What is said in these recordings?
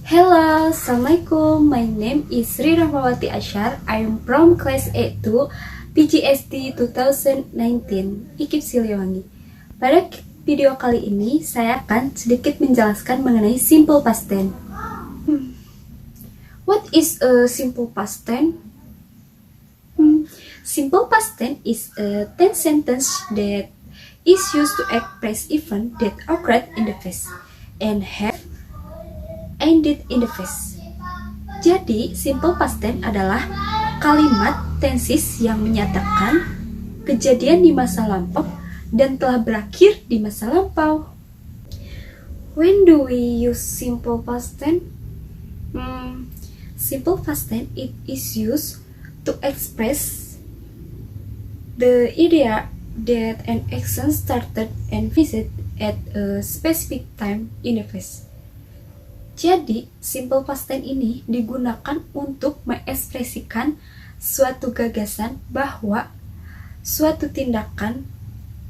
Hello, Assalamualaikum. My name is Sri Rahmawati Ashar. I am from class A2 PGSD 2019 IKIP Siliwangi. Pada video kali ini, saya akan sedikit menjelaskan mengenai simple past tense. What is a simple past tense? Simple past tense is a tense sentence that is used to express events that occurred in the past and have ended in the past. Jadi, simple past tense adalah kalimat tenses yang menyatakan kejadian di masa lampau dan telah berakhir di masa lampau. When do we use simple past tense? Simple past tense it is used to express the idea that an action started and finished at a specific time in the past. Jadi, simple past tense ini digunakan untuk mengekspresikan suatu gagasan bahwa suatu tindakan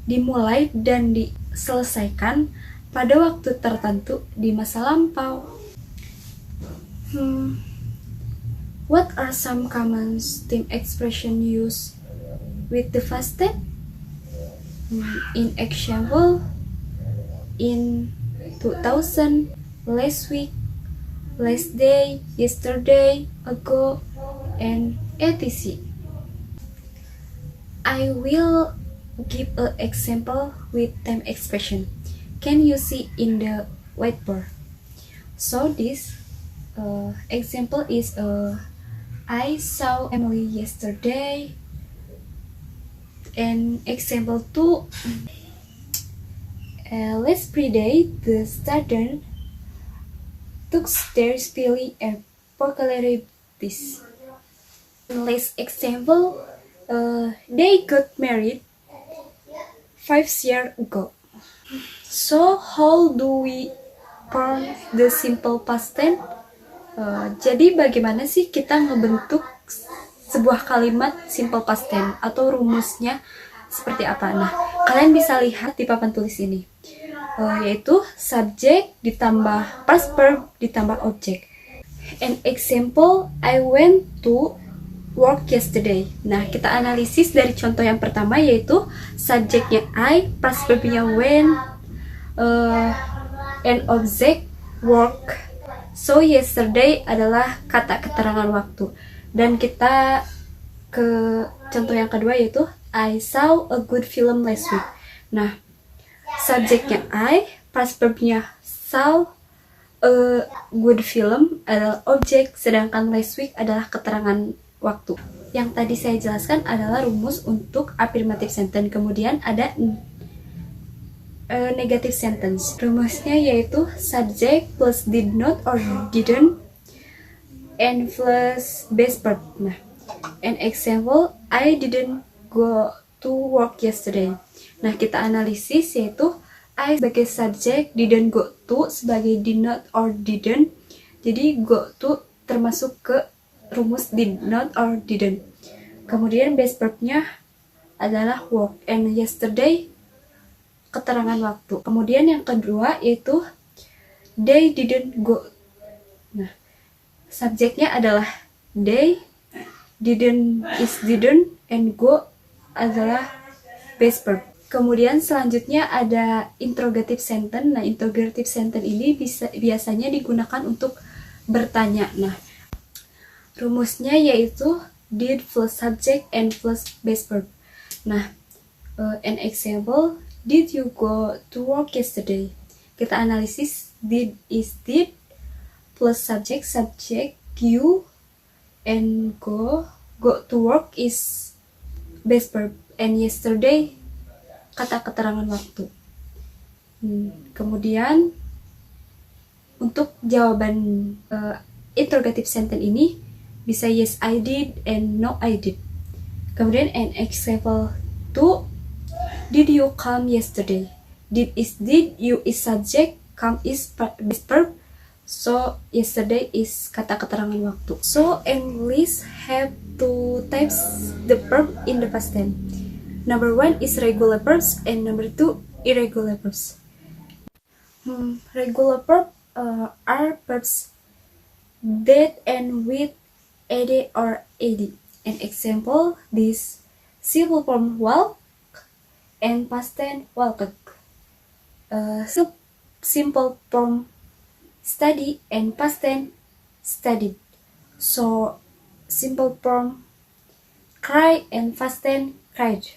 dimulai dan diselesaikan pada waktu tertentu di masa lampau. What are some common stem expression used with the past tense? In example, in 2000, last week, last day, yesterday, ago, and etc. I will give an example with time expression. Can you see in the whiteboard? So this example is I saw Emily yesterday. And example 2, last Friday, the student took their spelling and vocabulary test. Last example, they got married 5 years ago. So how do we form the simple past tense? Jadi bagaimana sih kita ngebentuk sebuah kalimat simple past tense atau rumusnya seperti apa? Nah, kalian bisa lihat di papan tulis ini. Yaitu subjek ditambah past verb ditambah objek. An example, I went to work yesterday. Nah, kita analisis dari contoh yang pertama yaitu subjeknya I, past verbnya went, and object work. So yesterday adalah kata keterangan waktu. Dan kita ke contoh yang kedua yaitu I saw a good film last week. Nah, subjeknya I, past verbnya saw, a good film adalah objek, sedangkan last week adalah keterangan waktu. Yang tadi saya jelaskan adalah rumus untuk affirmative sentence. Kemudian ada negative sentence. Rumusnya yaitu subject plus did not or didn't and plus base verb. Nah, an example, I didn't go to work yesterday. Nah, kita analisis yaitu I sebagai subjek, didn't go to sebagai did not or didn't. Jadi go to termasuk ke rumus did not or didn't. Kemudian base verbnya adalah work and yesterday keterangan waktu. Kemudian yang kedua yaitu they didn't go. Nah, subjeknya adalah they, didn't is didn't, and go adalah base verb. Kemudian selanjutnya ada interrogative sentence. Nah, interrogative sentence ini biasanya digunakan untuk bertanya. Nah, rumusnya yaitu did plus subject and plus base verb. Nah, an example, did you go to work yesterday? Kita analisis did is did plus subject you, and go to work is base verb, and yesterday kata keterangan waktu. Kemudian untuk jawaban interrogative sentence ini bisa yes I did and no I did. Kemudian an example 2, did you come yesterday? Did is did, you is subject, come is base verb. So yesterday is kata keterangan waktu. So English have two types the verb in the past tense. Number 1 is regular verbs and number 2 irregular verbs. Regular verb are verbs that end with ed or ad. An example, this simple form walk and past tense walked. Simple form study and past tense studied. So simple form cry and past tense cried.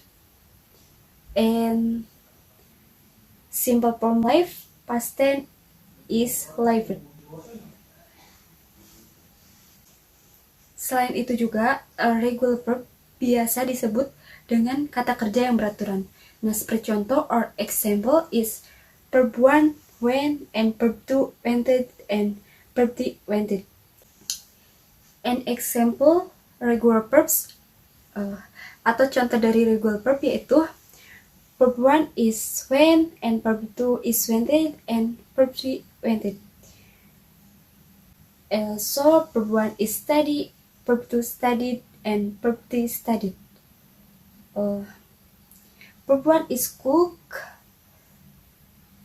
And simple form live past tense is lived. Selain itu juga regular verb biasa disebut dengan kata kerja yang beraturan. Nah, seperti contoh or example is verb 1 went and verb 2 went and verb 3 went. An example regular verbs atau contoh dari regular verb yaitu verb 1 is went and verb 2 is went and verb 3 went. So verb 1 is study, verb 2 studied, and verb 3 studied. Verb 1 is cook,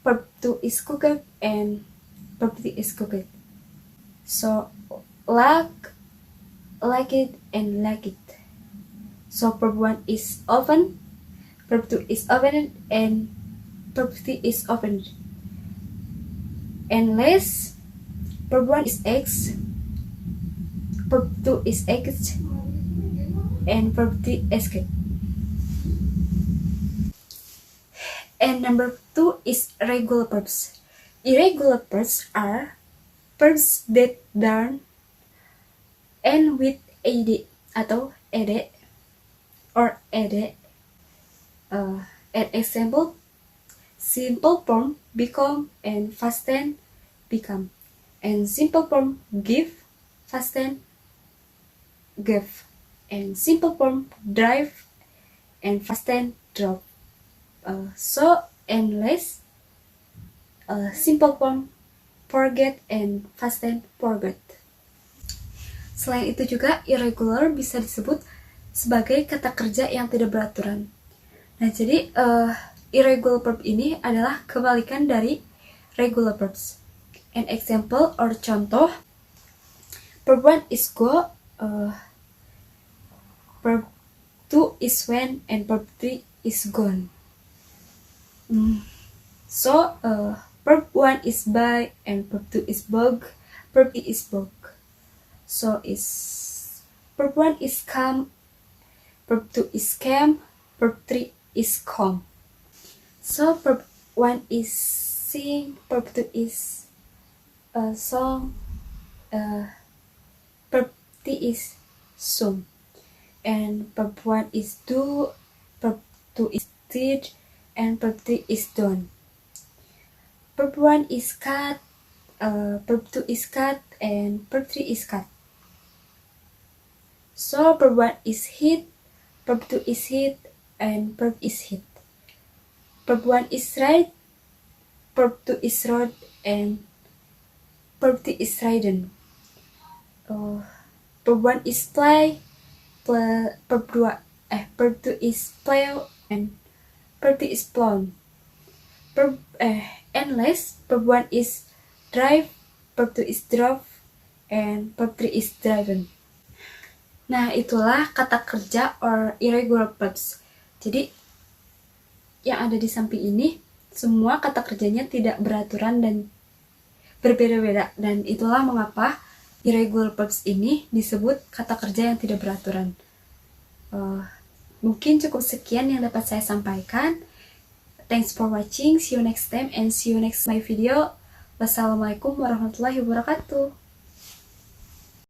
verb 2 is cooked, and verb 3 is cooked. So like it, and like it. So verb 1 is oven, verb 2 is opened, and verb 3 is opened. And less, verb 1 is eggs, verb 2 is eggs, and verb 3 escaped. And number 2 is irregular verbs. Irregular verbs are verbs that don't end with ad atau ed or ed. An example, simple form become and past tense become. And simple form give, past tense give. And simple form drive and past tense drove. So endless, simple form forget and past tense forgot. Selain itu juga irregular bisa disebut sebagai kata kerja yang tidak beraturan. Nah, jadi irregular verb ini adalah kebalikan dari regular verbs. An example or contoh, verb 1 is go, verb 2 is went, and verb 3 is gone. So verb 1 is buy, and verb 2 is bug, verb 3 is bug. So verb 1 is come, verb 2 is came, verb 3 is come. So verb 1 is sing, verb 2 is song, verb 3 is sung. And verb 1 is do, verb 2 is did, and verb 3 is done. Verb 1 is cut, verb 2 is cut, and verb 3 is cut. So verb 1 is hit, verb 2 is hit, and verb is hit. Verb 1 is ride, verb 2 is rode, and verb 3 is ridden. Verb 1 is play, verb 2 is plow, and verb 3 is plown. Endless, verb 1 is drive, verb 2 is drove, and verb 3 is driven. Nah, itulah kata kerja or irregular verbs. Jadi, yang ada di samping ini, semua kata kerjanya tidak beraturan dan berbeda-beda. Dan itulah mengapa irregular verbs ini disebut kata kerja yang tidak beraturan. Mungkin cukup sekian yang dapat saya sampaikan. Thanks for watching. See you next time and see you next my video. Wassalamualaikum warahmatullahi wabarakatuh.